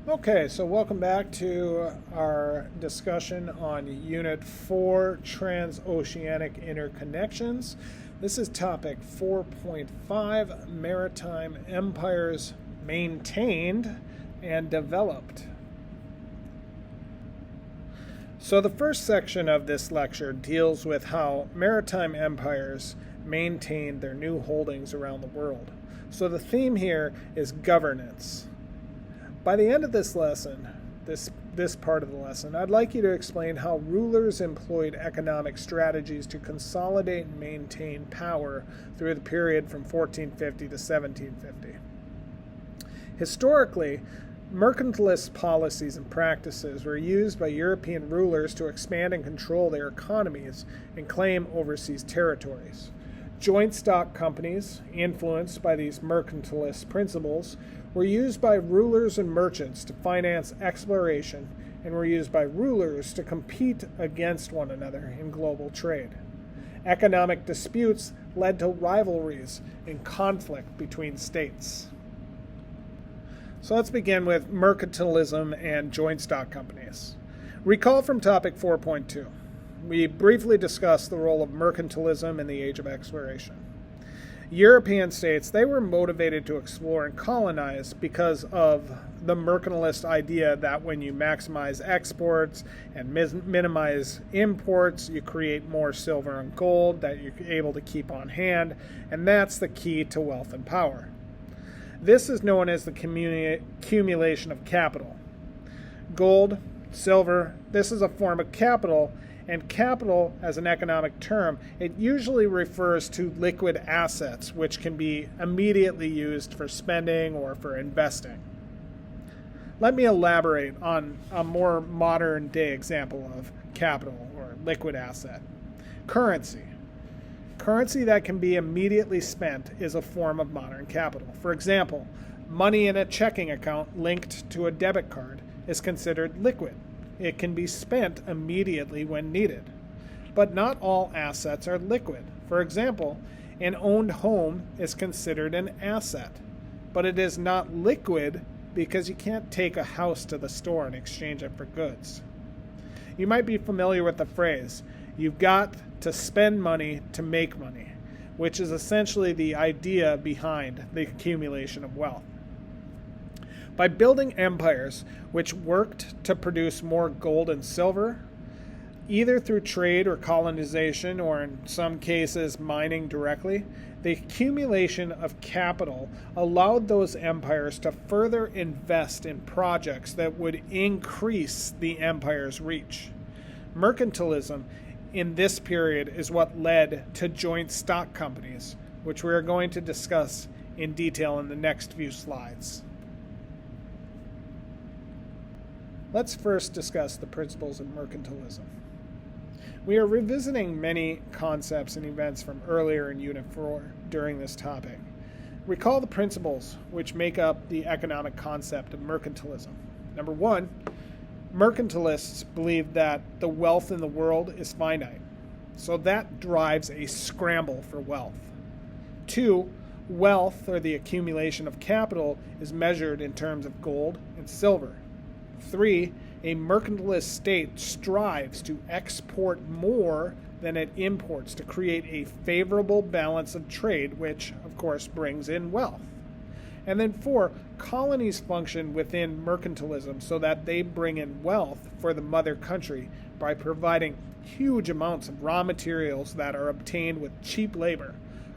Okay, so welcome back to our discussion on Unit 4, Transoceanic Interconnections. This is topic 4.5, Maritime Empires Maintained and Developed. So the first section of this lecture deals with how maritime empires maintained their new holdings around the world. So the theme here is governance. By the end of this lesson, this part of the lesson, I'd like you to explain how rulers employed economic strategies to consolidate and maintain power through the period from 1450 to 1750. Historically, mercantilist policies and practices were used by European rulers to expand and control their economies and claim overseas territories. Joint stock companies, influenced by these mercantilist principles, were used by rulers and merchants to finance exploration and were used by rulers to compete against one another in global trade. Economic disputes led to rivalries and conflict between states. So let's begin with mercantilism and joint stock companies. Recall from topic 4.2. We briefly discussed the role of mercantilism in the age of exploration. European states, they were motivated to explore and colonize because of the mercantilist idea that when you maximize exports and minimize imports, you create more silver and gold that you're able to keep on hand, and that's the key to wealth and power. This is known as the accumulation of capital. Gold, silver, this is a form of capital, and capital, as an economic term, it usually refers to liquid assets, which can be immediately used for spending or for investing. Let me elaborate on a more modern day example of capital or liquid asset. Currency. Currency that can be immediately spent is a form of modern capital. For example, money in a checking account linked to a debit card is considered liquid. It can be spent immediately when needed. But not all assets are liquid. For example, an owned home is considered an asset, but it is not liquid because you can't take a house to the store and exchange it for goods. You might be familiar with the phrase, you've got to spend money to make money, which is essentially the idea behind the accumulation of wealth. By building empires which worked to produce more gold and silver, either through trade or colonization, or in some cases mining directly, the accumulation of capital allowed those empires to further invest in projects that would increase the empire's reach. Mercantilism in this period is what led to joint stock companies, which we are going to discuss in detail in the next few slides. Let's first discuss the principles of mercantilism. We are revisiting many concepts and events from earlier in Unit 4 during this topic. Recall the principles which make up the economic concept of mercantilism. Number one, mercantilists believe that the wealth in the world is finite, so that drives a scramble for wealth. Two, wealth, or the accumulation of capital, is measured in terms of gold and silver. 3, a mercantilist state strives to export more than it imports to create a favorable balance of trade, which, of course, brings in wealth. And then 4, colonies function within mercantilism so that they bring in wealth for the mother country by providing huge amounts of raw materials that are obtained with cheap labor.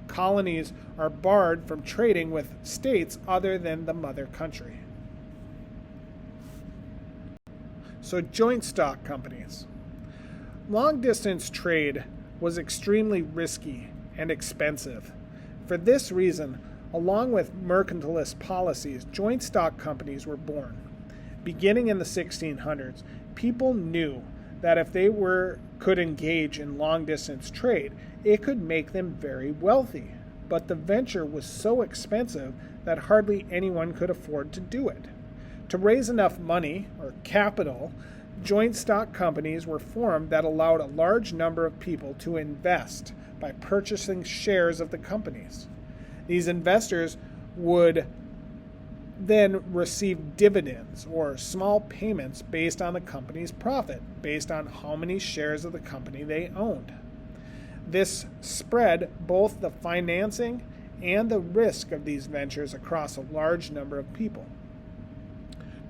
Colonies are barred from trading with states other than the mother country. So joint stock companies. Long-distance trade was extremely risky and expensive. For this reason, along with mercantilist policies, joint stock companies were born. Beginning in the 1600s, people knew that if they could engage in long-distance trade, it could make them very wealthy. But the venture was so expensive that hardly anyone could afford to do it. To raise enough money, or capital, joint stock companies were formed that allowed a large number of people to invest by purchasing shares of the companies. These investors would then received dividends or small payments based on the company's profit, based on how many shares of the company they owned. This spread both the financing and the risk of these ventures across a large number of people.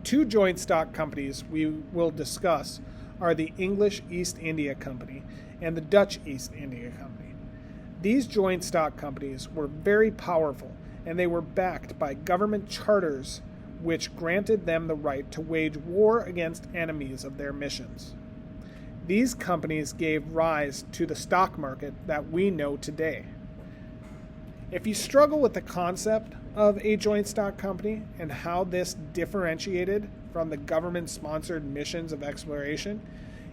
Two joint stock companies we will discuss are the English East India Company and the Dutch East India Company. These joint stock companies were very powerful, and they were backed by government charters which granted them the right to wage war against enemies of their missions. These companies gave rise to the stock market that we know today. If you struggle with the concept of a joint stock company and how this differentiated from the government-sponsored missions of exploration,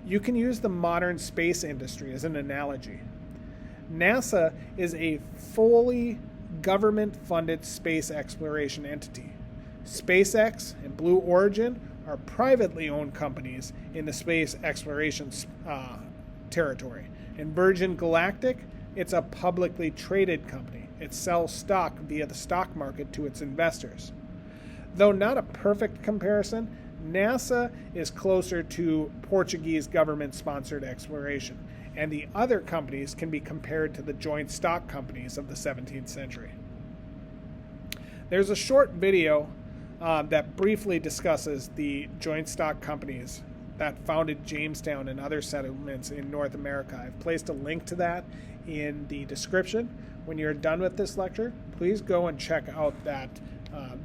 you can use the modern space industry as an analogy. NASA is a fully government-funded space exploration entity. SpaceX and Blue Origin are privately owned companies in the space exploration territory. And Virgin Galactic, it's a publicly traded company. It sells stock via the stock market to its investors. Though not a perfect comparison, NASA is closer to Portuguese government-sponsored exploration, and the other companies can be compared to the joint stock companies of the 17th century. There's a short video that briefly discusses the joint stock companies that founded Jamestown and other settlements in North America. I've placed a link to that in the description. When you're done with this lecture, please go and check out that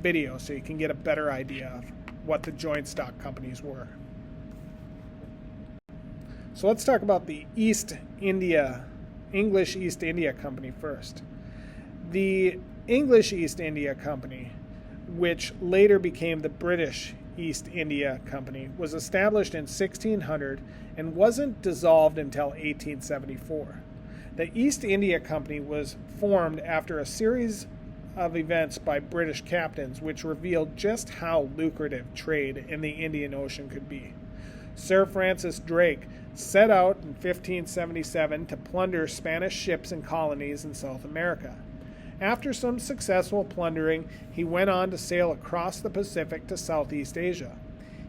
video so you can get a better idea of what the joint stock companies were. So let's talk about the English East India Company first. The English East India Company, which later became the British East India Company, was established in 1600 and wasn't dissolved until 1874. The East India Company was formed after a series of events by British captains which revealed just how lucrative trade in the Indian Ocean could be. Sir Francis Drake set out in 1577 to plunder Spanish ships and colonies in South America. After some successful plundering, he went on to sail across the Pacific to Southeast Asia.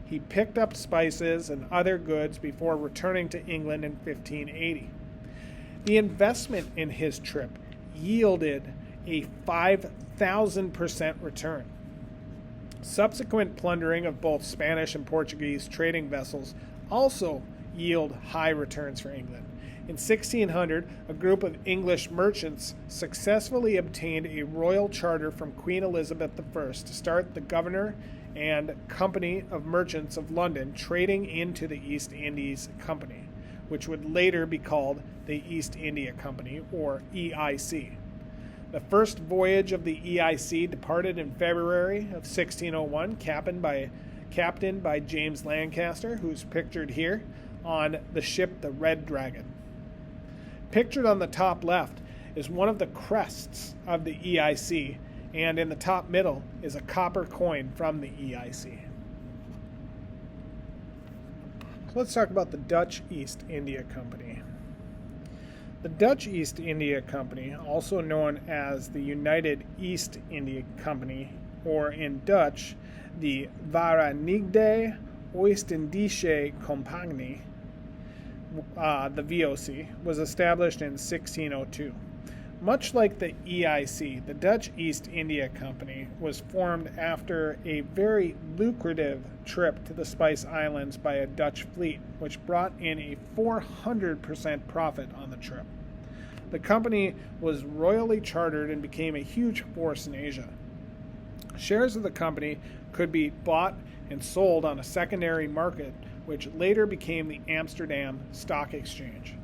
He picked up spices and other goods before returning to England in 1580. The investment in his trip yielded a 5,000% return. Subsequent plundering of both Spanish and Portuguese trading vessels also yield high returns for England. In 1600, a group of English merchants successfully obtained a royal charter from Queen Elizabeth I to start the Governor and Company of Merchants of London trading into the East Indies Company, which would later be called the East India Company, or EIC. The first voyage of the EIC departed in February of 1601, captained by James Lancaster, who's pictured here on the ship the Red Dragon. Pictured on the top left is one of the crests of the EIC, and in the top middle is a copper coin from the EIC. So let's talk about the Dutch East India Company. The Dutch East India Company, also known as the United East India Company, or in Dutch, the Verenigde Oost-Indische Compagnie, the VOC, was established in 1602. Much like the EIC, the Dutch East India Company was formed after a very lucrative trip to the Spice Islands by a Dutch fleet, which brought in a 400% profit on the trip. The company was royally chartered and became a huge force in Asia. Shares of the company could be bought and sold on a secondary market, which later became the Amsterdam Stock Exchange.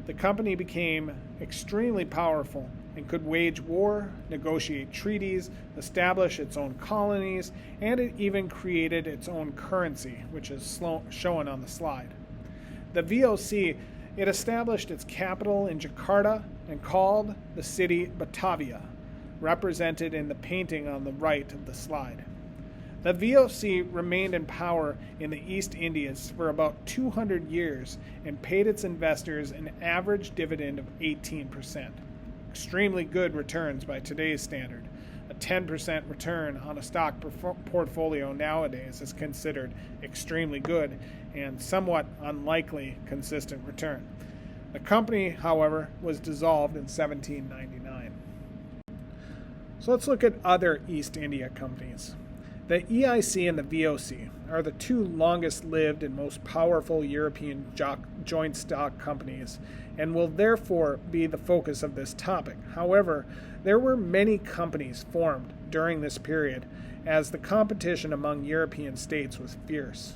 The company became extremely powerful and could wage war, negotiate treaties, establish its own colonies, and it even created its own currency, which is shown on the slide. The VOC, it established its capital in Jakarta and called the city Batavia, represented in the painting on the right of the slide. The VOC remained in power in the East Indies for about 200 years and paid its investors an average dividend of 18%. Extremely good returns by today's standard. A 10% return on a stock portfolio nowadays is considered extremely good and somewhat unlikely consistent return. The company, however, was dissolved in 1799. So let's look at other East India companies. The EIC and the VOC are the two longest lived and most powerful European joint stock companies and will therefore be the focus of this topic. However, there were many companies formed during this period as the competition among European states was fierce.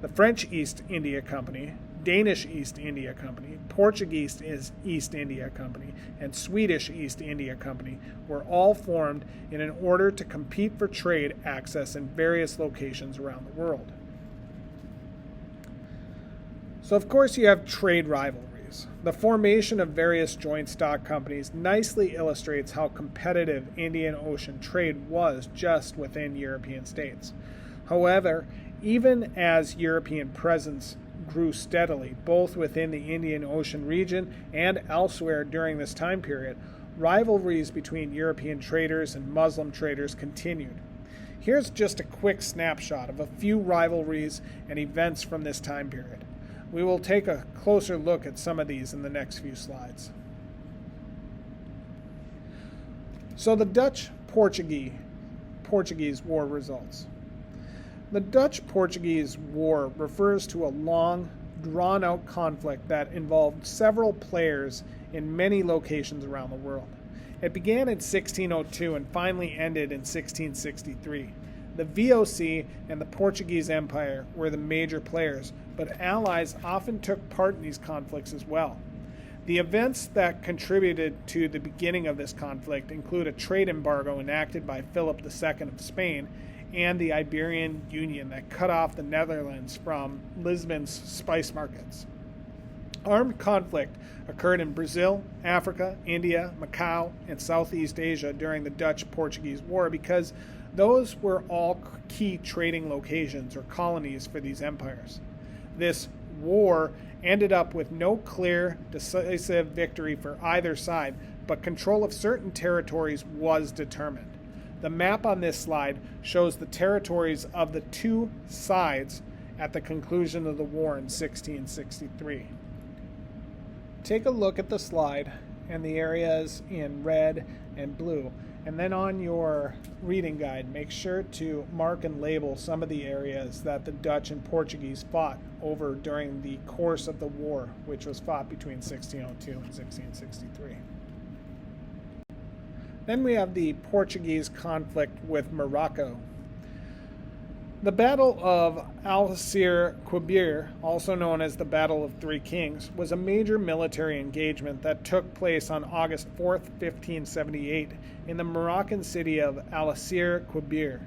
The French East India Company, Danish East India Company, Portuguese East India Company, and Swedish East India Company were all formed in order to compete for trade access in various locations around the world. So of course you have trade rivalries. The formation of various joint stock companies nicely illustrates how competitive Indian Ocean trade was just within European states. However, even as European presence grew steadily, both within the Indian Ocean region and elsewhere during this time period, rivalries between European traders and Muslim traders continued. Here's just a quick snapshot of a few rivalries and events from this time period. We will take a closer look at some of these in the next few slides. So the Dutch-Portuguese War results. The Dutch-Portuguese War refers to a long, drawn-out conflict that involved several players in many locations around the world. It began in 1602 and finally ended in 1663. The VOC and the Portuguese Empire were the major players, but allies often took part in these conflicts as well. The events that contributed to the beginning of this conflict include a trade embargo enacted by Philip II of Spain and the Iberian Union that cut off the Netherlands from Lisbon's spice markets. Armed conflict occurred in Brazil, Africa, India, Macau, and Southeast Asia during the Dutch-Portuguese War because those were all key trading locations or colonies for these empires. This war ended up with no clear, decisive victory for either side, but control of certain territories was determined. The map on this slide shows the territories of the two sides at the conclusion of the war in 1663. Take a look at the slide and the areas in red and blue, and then on your reading guide, make sure to mark and label some of the areas that the Dutch and Portuguese fought over during the course of the war, which was fought between 1602 and 1663. Then we have the Portuguese conflict with Morocco. The Battle of Algeciras-Quibir, also known as the Battle of Three Kings, was a major military engagement that took place on August 4, 1578, in the Moroccan city of Algeciras-Quibir.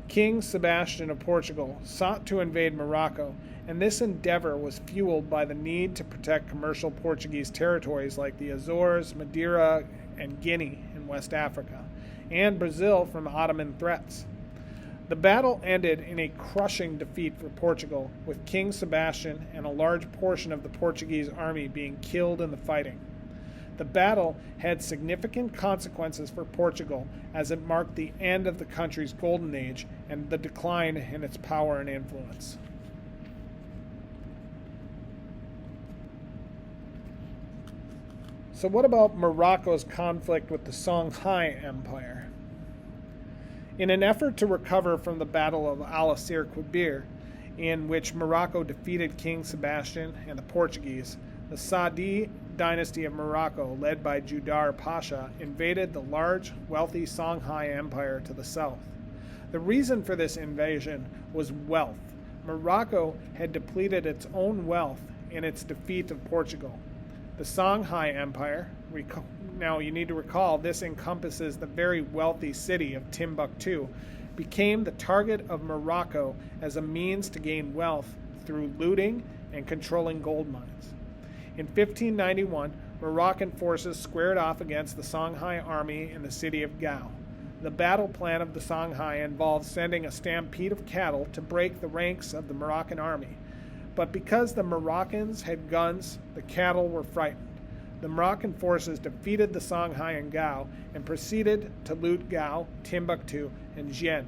King Sebastian of Portugal sought to invade Morocco, and this endeavor was fueled by the need to protect commercial Portuguese territories like the Azores, Madeira, and Guinea in West Africa, and Brazil from Ottoman threats. The battle ended in a crushing defeat for Portugal, with King Sebastian and a large portion of the Portuguese army being killed in the fighting. The battle had significant consequences for Portugal as it marked the end of the country's golden age and the decline in its power and influence. So what about Morocco's conflict with the Songhai Empire? In an effort to recover from the Battle of Algeciras-Quibir, in which Morocco defeated King Sebastian and the Portuguese, the Saadi dynasty of Morocco, led by Judar Pasha, invaded the large, wealthy Songhai Empire to the south. The reason for this invasion was wealth. Morocco had depleted its own wealth in its defeat of Portugal. The Songhai Empire, now you need to recall this encompasses the very wealthy city of Timbuktu, became the target of Morocco as a means to gain wealth through looting and controlling gold mines. In 1591, Moroccan forces squared off against the Songhai army in the city of Gao. The battle plan of the Songhai involved sending a stampede of cattle to break the ranks of the Moroccan army. But because the Moroccans had guns, the cattle were frightened. the Moroccan forces defeated the Songhai and Gao and proceeded to loot Gao, Timbuktu, and Xi'an.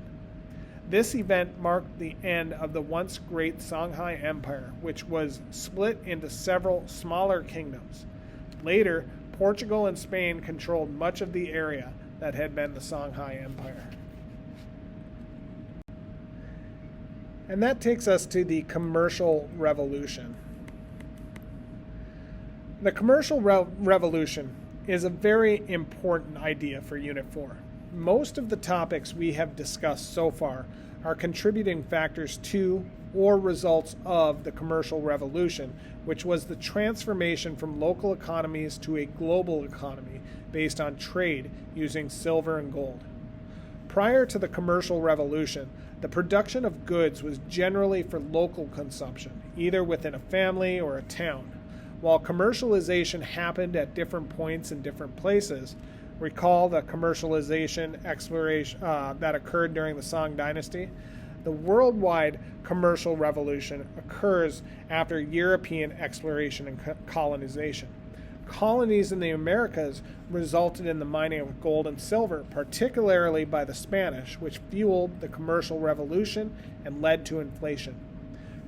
This event marked the end of the once great Songhai Empire, which was split into several smaller kingdoms. Later, Portugal and Spain controlled much of the area that had been the Songhai Empire. And that takes us to the Commercial Revolution. The Commercial Revolution is a very important idea for Unit 4. Most of the topics we have discussed so far are contributing factors to or results of the Commercial Revolution, which was the transformation from local economies to a global economy based on trade using silver and gold. Prior to the Commercial Revolution, the production of goods was generally for local consumption, either within a family or a town. While commercialization happened at different points in different places, recall the commercialization exploration that occurred during the Song Dynasty, the worldwide commercial revolution occurs after European exploration and colonization. Colonies in the Americas resulted in the mining of gold and silver, particularly by the Spanish, which fueled the commercial revolution and led to inflation.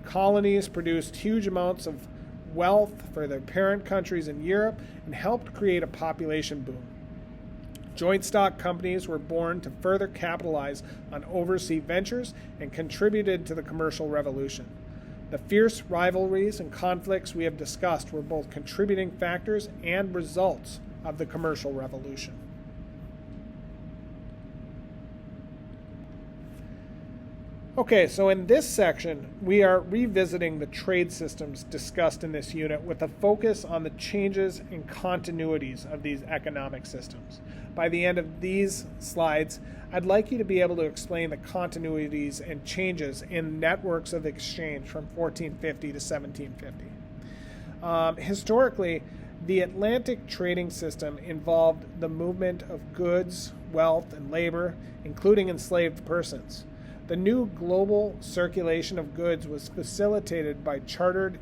Colonies produced huge amounts of wealth for their parent countries in Europe and helped create a population boom. Joint stock companies were born to further capitalize on overseas ventures and contributed to the commercial revolution. The fierce rivalries and conflicts we have discussed were both contributing factors and results of the commercial revolution. Okay, so in this section, we are revisiting the trade systems discussed in this unit with a focus on the changes and continuities of these economic systems. By the end of these slides, I'd like you to be able to explain the continuities and changes in networks of exchange from 1450 to 1750. Historically, the Atlantic trading system involved the movement of goods, wealth, and labor, including enslaved persons. The new global circulation of goods was facilitated by chartered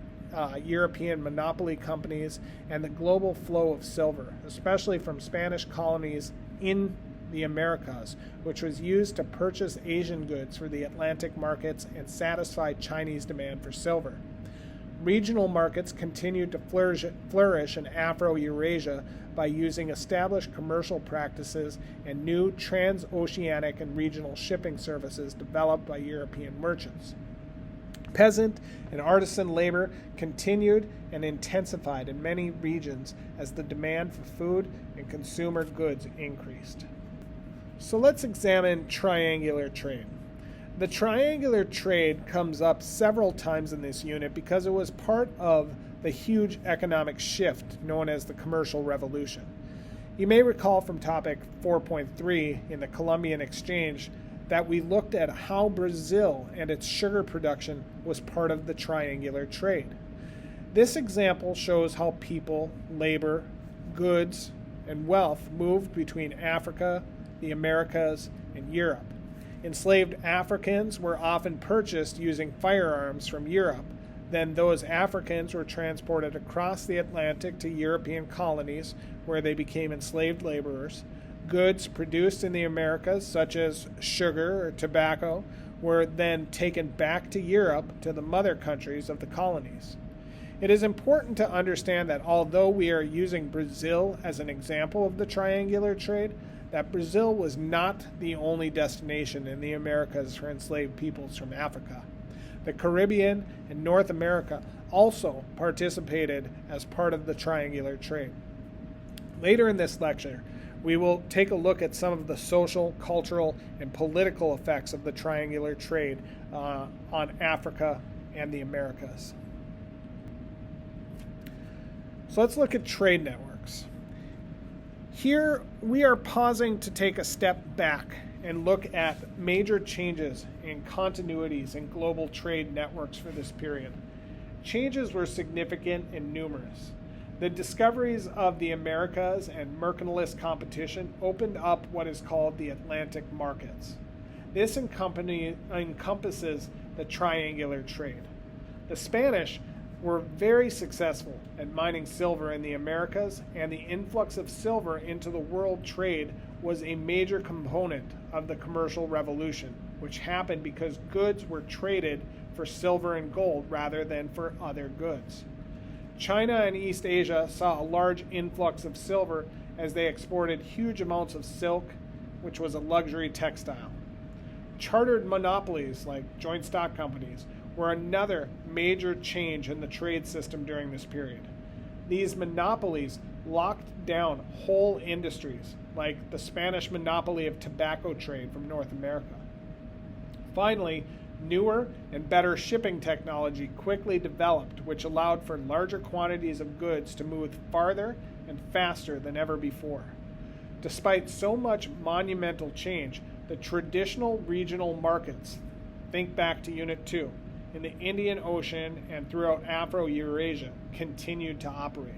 European monopoly companies and the global flow of silver, especially from Spanish colonies in the Americas, which was used to purchase Asian goods for the Atlantic markets and satisfy Chinese demand for silver. Regional markets continued to flourish in Afro-Eurasia by using established commercial practices and new transoceanic and regional shipping services developed by European merchants. Peasant and artisan labor continued and intensified in many regions as the demand for food and consumer goods increased. So let's examine triangular trade. The triangular trade comes up several times in this unit because it was part of the huge economic shift known as the Commercial Revolution. You may recall from topic 4.3 in the Columbian Exchange that we looked at how Brazil and its sugar production was part of the triangular trade. This example shows how people, labor, goods, and wealth moved between Africa, the Americas, and Europe. Enslaved Africans were often purchased using firearms from Europe. Then those Africans were transported across the Atlantic to European colonies where they became enslaved laborers. Goods produced in the Americas, such as sugar or tobacco, were then taken back to Europe to the mother countries of the colonies. It is important to understand that although we are using Brazil as an example of the triangular trade, that Brazil was not the only destination in the Americas for enslaved peoples from Africa. The Caribbean and North America also participated as part of the triangular trade. Later in this lecture, we will take a look at some of the social, cultural, and political effects of the triangular trade on Africa and the Americas. So let's look at trade networks. Here, we are pausing to take a step back and look at major changes and continuities in global trade networks for this period. Changes were significant and numerous. The discoveries of the Americas and mercantilist competition opened up what is called the Atlantic markets. This encompasses the triangular trade. The Spanish were very successful at mining silver in the Americas, and the influx of silver into the world trade was a major component of the commercial revolution, which happened because goods were traded for silver and gold rather than for other goods. China and East Asia saw a large influx of silver as they exported huge amounts of silk, which was a luxury textile. Chartered monopolies like joint stock companies were another major change in the trade system during this period. These monopolies locked down whole industries, like the Spanish monopoly of tobacco trade from North America. Finally, newer and better shipping technology quickly developed, which allowed for larger quantities of goods to move farther and faster than ever before. Despite so much monumental change, the traditional regional markets, think back to Unit 2, in the Indian Ocean and throughout Afro-Eurasia, continued to operate.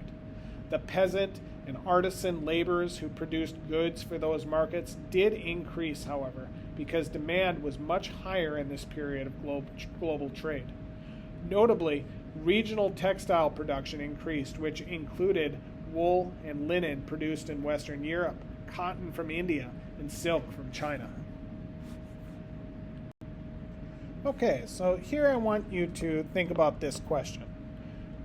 The peasant and artisan laborers who produced goods for those markets did increase, however, because demand was much higher in this period of global trade. Notably, regional textile production increased, which included wool and linen produced in Western Europe, cotton from India, and silk from China. Okay, so here I want you to think about this question.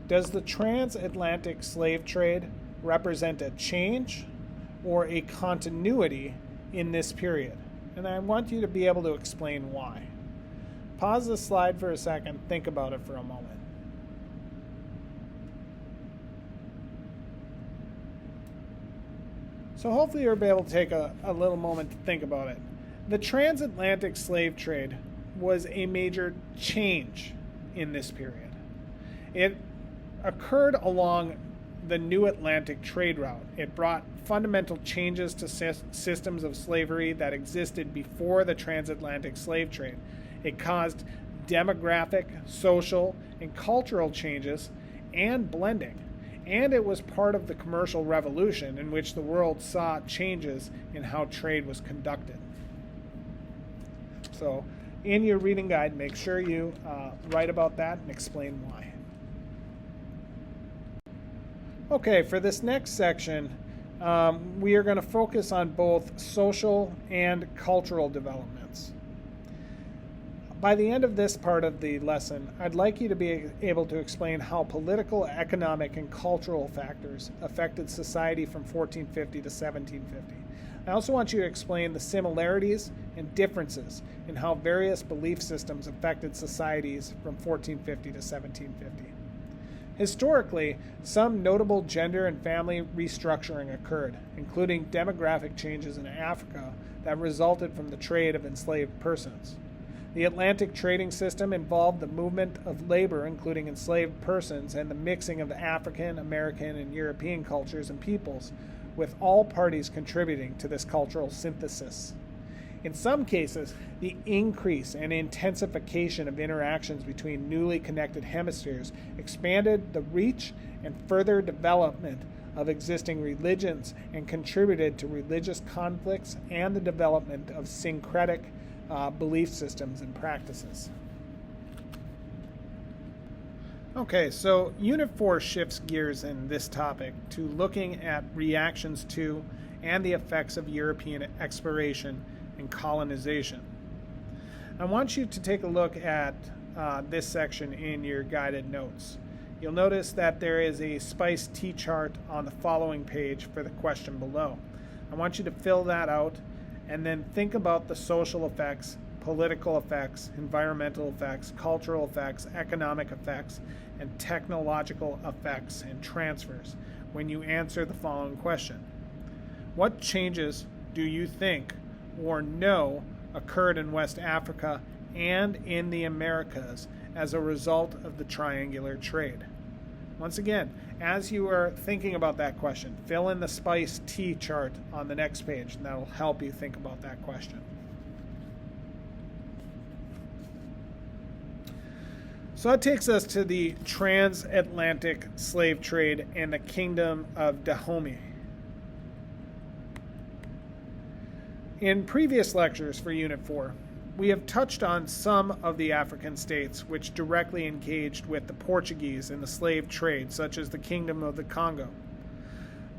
Does the transatlantic slave trade represent a change or a continuity in this period? And I want you to be able to explain why. Pause the slide for a second, think about it for a moment. So hopefully you'll be able to take a little moment to think about it. The transatlantic slave trade was a major change in this period. It occurred along the New Atlantic trade route. It brought fundamental changes to systems of slavery that existed before the transatlantic slave trade. It caused demographic, social, and cultural changes and blending. And it was part of the commercial revolution in which the world saw changes in how trade was conducted. So, in your reading guide, make sure you write about that and explain why. Okay, for this next section, we are going to focus on both social and cultural developments. By the end of this part of the lesson, I'd like you to be able to explain how political, economic, and cultural factors affected society from 1450 to 1750. I also want you to explain the similarities and differences in how various belief systems affected societies from 1450 to 1750. Historically, some notable gender and family restructuring occurred, including demographic changes in Africa that resulted from the trade of enslaved persons. The Atlantic trading system involved the movement of labor, including enslaved persons, and the mixing of African, American, and European cultures and peoples, with all parties contributing to this cultural synthesis. In some cases, the increase and intensification of interactions between newly connected hemispheres expanded the reach and further development of existing religions and contributed to religious conflicts and the development of syncretic belief systems and practices. Okay, so Unit 4 shifts gears in this topic to looking at reactions to and the effects of European exploration and colonization. I want you to take a look at this section in your guided notes. You'll notice that there is a spice T-chart on the following page for the question below. I want you to fill that out and then think about the social effects, political effects, environmental effects, cultural effects, economic effects, and technological effects and transfers when you answer the following question. What changes do you think or know occurred in West Africa and in the Americas as a result of the triangular trade? Once again, as you are thinking about that question, fill in the spice T chart on the next page, and that will help you think about that question. So that takes us to the transatlantic slave trade and the kingdom of Dahomey. In previous lectures for Unit 4, we have touched on some of the African states which directly engaged with the Portuguese in the slave trade, such as the Kingdom of the Congo.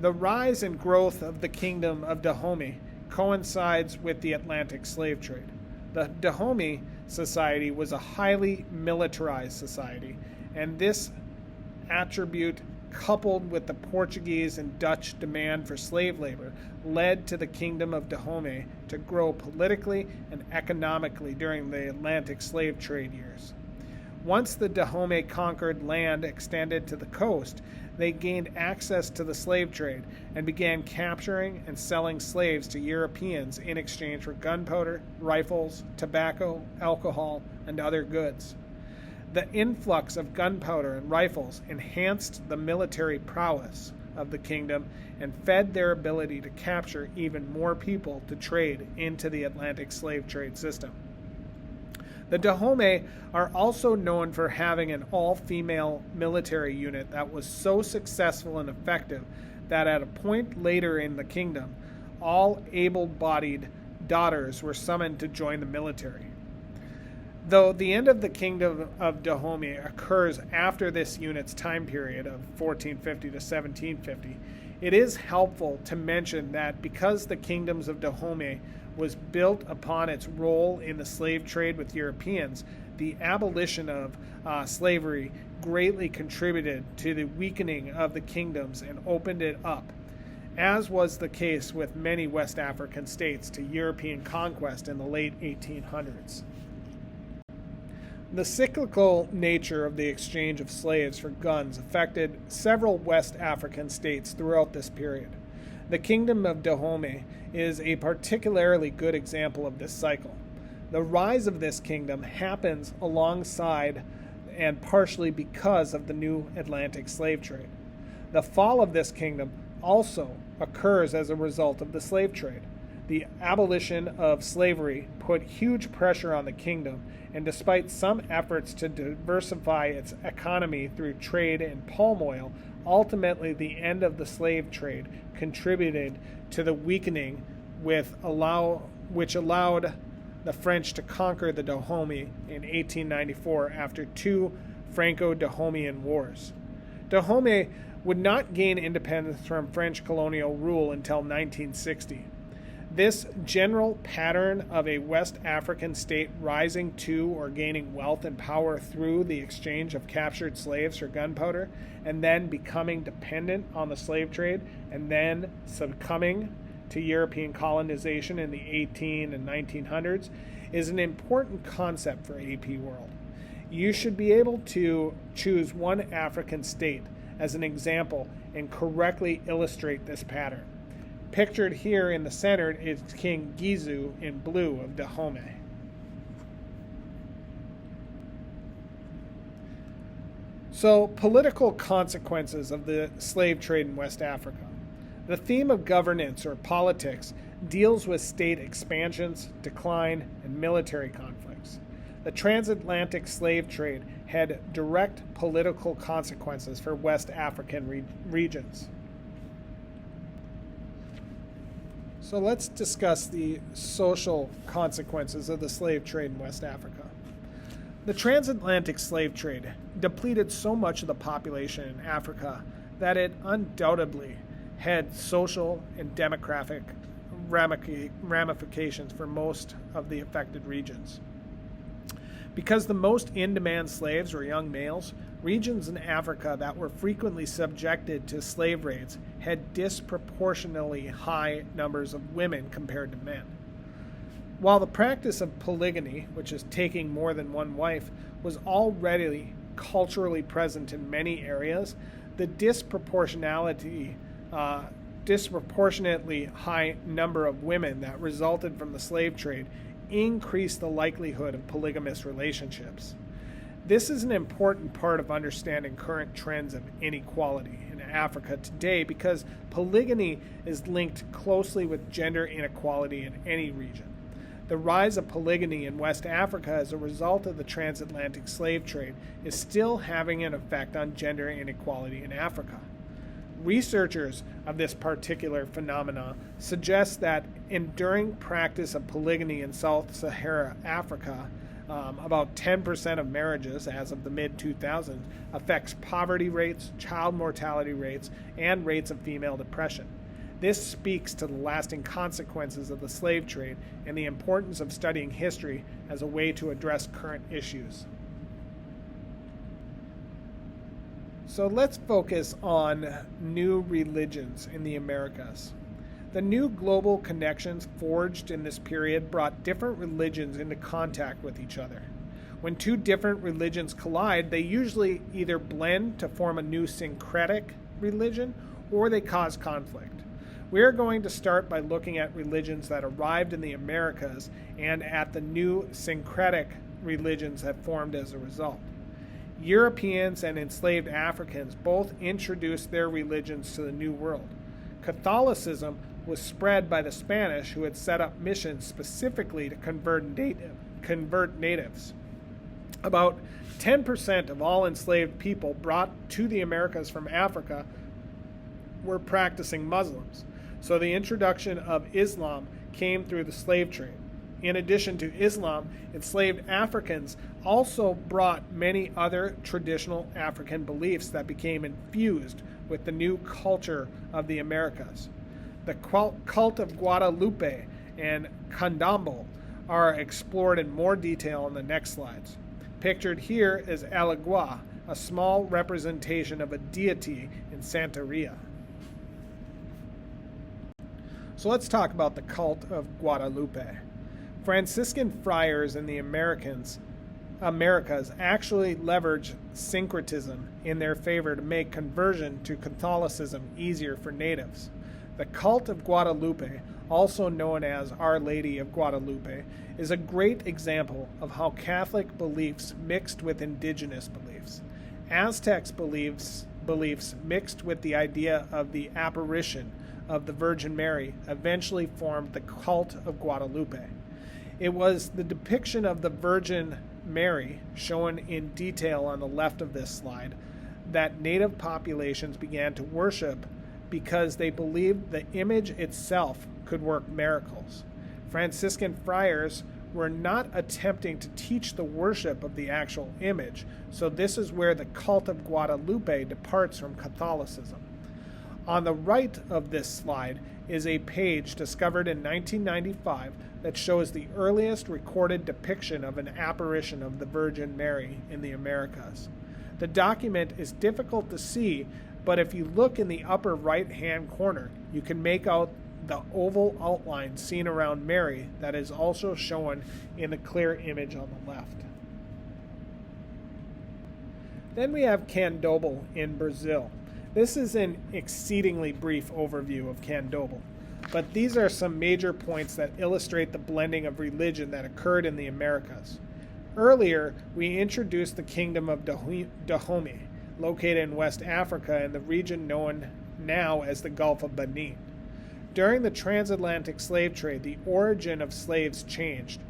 The rise and growth of the Kingdom of Dahomey coincides with the Atlantic slave trade. The Dahomey society was a highly militarized society, and this attribute, coupled with the Portuguese and Dutch demand for slave labor, led to the Kingdom of Dahomey to grow politically and economically during the Atlantic slave trade years. Once the Dahomey conquered land extended to the coast, they gained access to the slave trade and began capturing and selling slaves to Europeans in exchange for gunpowder, rifles, tobacco, alcohol, and other goods. The influx of gunpowder and rifles enhanced the military prowess of the kingdom and fed their ability to capture even more people to trade into the Atlantic slave trade system. The Dahomey are also known for having an all-female military unit that was so successful and effective that at a point later in the kingdom, all able-bodied daughters were summoned to join the military. Though the end of the Kingdom of Dahomey occurs after this unit's time period of 1450 to 1750, it is helpful to mention that because the kingdoms of Dahomey was built upon its role in the slave trade with Europeans, the abolition of slavery greatly contributed to the weakening of the kingdoms and opened it up, as was the case with many West African states, to European conquest in the late 1800s. The cyclical nature of the exchange of slaves for guns affected several West African states throughout this period. The Kingdom of Dahomey is a particularly good example of this cycle. The rise of this kingdom happens alongside and partially because of the new Atlantic slave trade. The fall of this kingdom also occurs as a result of the slave trade. The abolition of slavery put huge pressure on the kingdom, and despite some efforts to diversify its economy through trade in palm oil, ultimately the end of the slave trade contributed to the weakening which allowed the French to conquer the Dahomey in 1894 after two Franco-Dahomeyan wars. Dahomey would not gain independence from French colonial rule until 1960. This general pattern of a West African state rising to or gaining wealth and power through the exchange of captured slaves for gunpowder, and then becoming dependent on the slave trade, and then succumbing to European colonization in the 18 and 1900s, is an important concept for AP World. You should be able to choose one African state as an example and correctly illustrate this pattern. Pictured here in the center is King Gizu in blue of Dahomey. So, political consequences of the slave trade in West Africa. The theme of governance or politics deals with state expansions, decline, and military conflicts. The transatlantic slave trade had direct political consequences for West African regions. So let's discuss the social consequences of the slave trade in West Africa. The transatlantic slave trade depleted so much of the population in Africa that it undoubtedly had social and demographic ramifications for most of the affected regions. Because the most in-demand slaves were young males, regions in Africa that were frequently subjected to slave raids had disproportionately high numbers of women compared to men. While the practice of polygamy, which is taking more than one wife, was already culturally present in many areas, the disproportionately high number of women that resulted from the slave trade increased the likelihood of polygamous relationships. This is an important part of understanding current trends of inequality in Africa today because polygamy is linked closely with gender inequality in any region. The rise of polygamy in West Africa as a result of the transatlantic slave trade is still having an effect on gender inequality in Africa. Researchers of this particular phenomena suggest that enduring practice of polygamy in Sub-Saharan Africa, about 10% of marriages as of the mid-2000s, affects poverty rates, child mortality rates, and rates of female depression. This speaks to the lasting consequences of the slave trade and the importance of studying history as a way to address current issues. So let's focus on new religions in the Americas. The new global connections forged in this period brought different religions into contact with each other. When two different religions collide, they usually either blend to form a new syncretic religion or they cause conflict. We are going to start by looking at religions that arrived in the Americas and at the new syncretic religions that formed as a result. Europeans and enslaved Africans both introduced their religions to the New World. Catholicism was spread by the Spanish, who had set up missions specifically to convert natives. About 10% of all enslaved people brought to the Americas from Africa were practicing Muslims, so the introduction of Islam came through the slave trade. In addition to Islam, enslaved Africans also brought many other traditional African beliefs that became infused with the new culture of the Americas. The cult of Guadalupe and Candomblé are explored in more detail in the next slides. Pictured here is Alagua, a small representation of a deity in Santeria. So let's talk about the cult of Guadalupe. Franciscan friars in the Americas actually leveraged syncretism in their favor to make conversion to Catholicism easier for natives. The cult of Guadalupe, also known as Our Lady of Guadalupe, is a great example of how Catholic beliefs mixed with indigenous beliefs. Aztecs beliefs mixed with the idea of the apparition of the Virgin Mary eventually formed the cult of Guadalupe. It was the depiction of the Virgin Mary, shown in detail on the left of this slide, that native populations began to worship because they believed the image itself could work miracles. Franciscan friars were not attempting to teach the worship of the actual image, so this is where the cult of Guadalupe departs from Catholicism. On the right of this slide is a page discovered in 1995 that shows the earliest recorded depiction of an apparition of the Virgin Mary in the Americas. The document is difficult to see, but if you look in the upper right-hand corner, you can make out the oval outline seen around Mary that is also shown in the clear image on the left. Then we have Candomblé in Brazil. This is an exceedingly brief overview of Candomblé, but these are some major points that illustrate the blending of religion that occurred in the Americas. Earlier, we introduced the kingdom of Dahomey, located in West Africa in the region known now as the Gulf of Benin. During the transatlantic slave trade, the origin of slaves changed,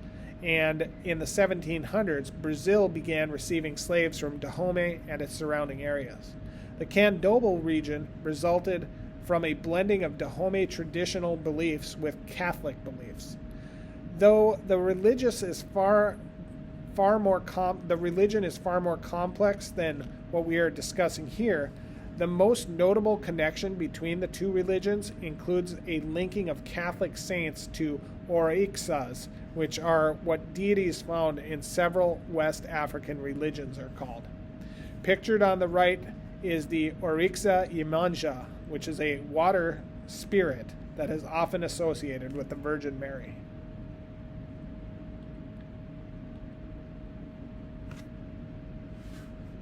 and in the 1700s, Brazil began receiving slaves from Dahomey and its surrounding areas. The Candomblé region resulted from a blending of Dahomey traditional beliefs with Catholic beliefs. Though the religion is far more complex than what we are discussing here, the most notable connection between the two religions includes a linking of Catholic saints to orixás, which are what deities found in several West African religions are called. Pictured on the right is the Orixa Yemanja, which is a water spirit that is often associated with the Virgin Mary.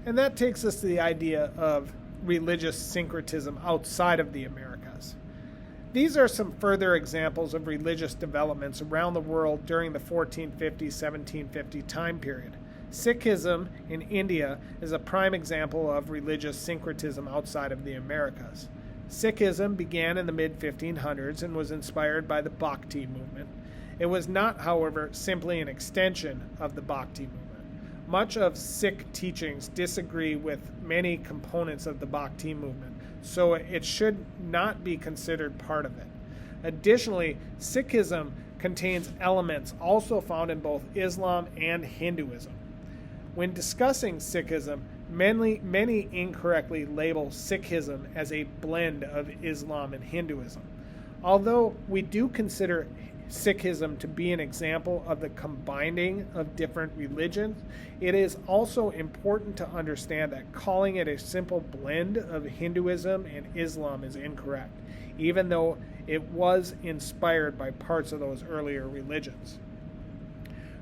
And that takes us to the idea of religious syncretism outside of the Americas. These are some further examples of religious developments around the world during the 1450-1750 time period. Sikhism in India is a prime example of religious syncretism outside of the Americas. Sikhism began in the mid-1500s and was inspired by the Bhakti movement. It was not, however, simply an extension of the Bhakti movement. Much of Sikh teachings disagree with many components of the Bhakti movement, so it should not be considered part of it. Additionally, Sikhism contains elements also found in both Islam and Hinduism. When discussing Sikhism, many incorrectly label Sikhism as a blend of Islam and Hinduism. Although we do consider Sikhism to be an example of the combining of different religions, it is also important to understand that calling it a simple blend of Hinduism and Islam is incorrect, even though it was inspired by parts of those earlier religions.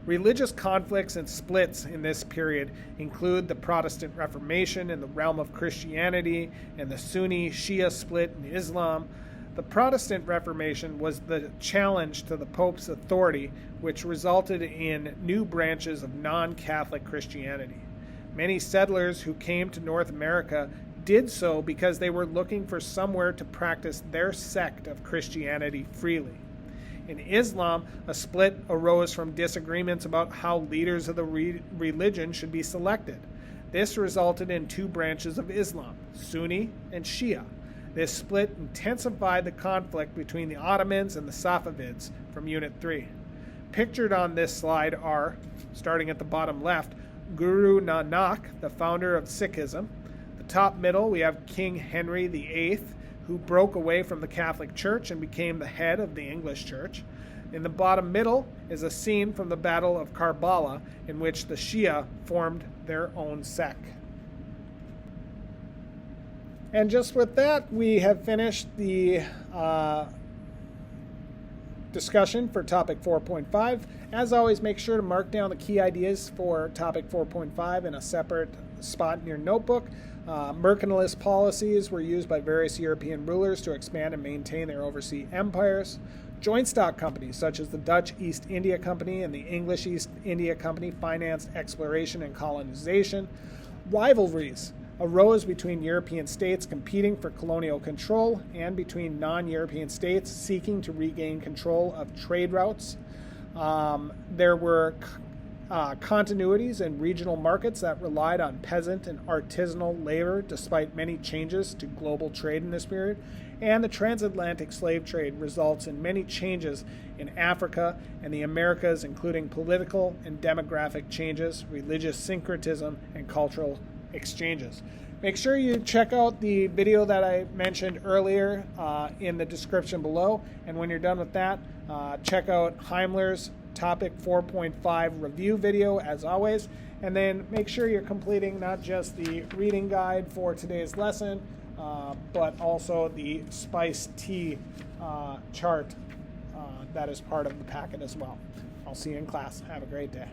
Religious conflicts and splits in this period include the Protestant Reformation in the realm of Christianity and the Sunni-Shia split in Islam. The Protestant Reformation was the challenge to the Pope's authority, which resulted in new branches of non-Catholic Christianity. Many settlers who came to North America did so because they were looking for somewhere to practice their sect of Christianity freely. In Islam, a split arose from disagreements about how leaders of the religion should be selected. This resulted in two branches of Islam, Sunni and Shia. This split intensified the conflict between the Ottomans and the Safavids from Unit 3. Pictured on this slide are, starting at the bottom left, Guru Nanak, the founder of Sikhism. The top middle, we have King Henry VIII, who broke away from the Catholic Church and became the head of the English Church. In the bottom middle is a scene from the Battle of Karbala, in which the Shia formed their own sect. And just with that, we have finished the discussion for topic 4.5. As always, make sure to mark down the key ideas for topic 4.5 in a separate spot in your notebook. Mercantilist policies were used by various European rulers to expand and maintain their overseas empires. Joint stock companies such as the Dutch East India Company and the English East India Company financed exploration and colonization. Rivalries arose between European states competing for colonial control and between non-European states seeking to regain control of trade routes. There were continuities in regional markets that relied on peasant and artisanal labor despite many changes to global trade in this period. And the transatlantic slave trade results in many changes in Africa and the Americas, including political and demographic changes, religious syncretism, and cultural exchanges. Make sure you check out the video that I mentioned earlier in the description below. And when you're done with that, check out Heimler's topic 4.5 review video as always. And then make sure you're completing not just the reading guide for today's lesson, but also the spice tea chart that is part of the packet as well. I'll see you in class. Have a great day.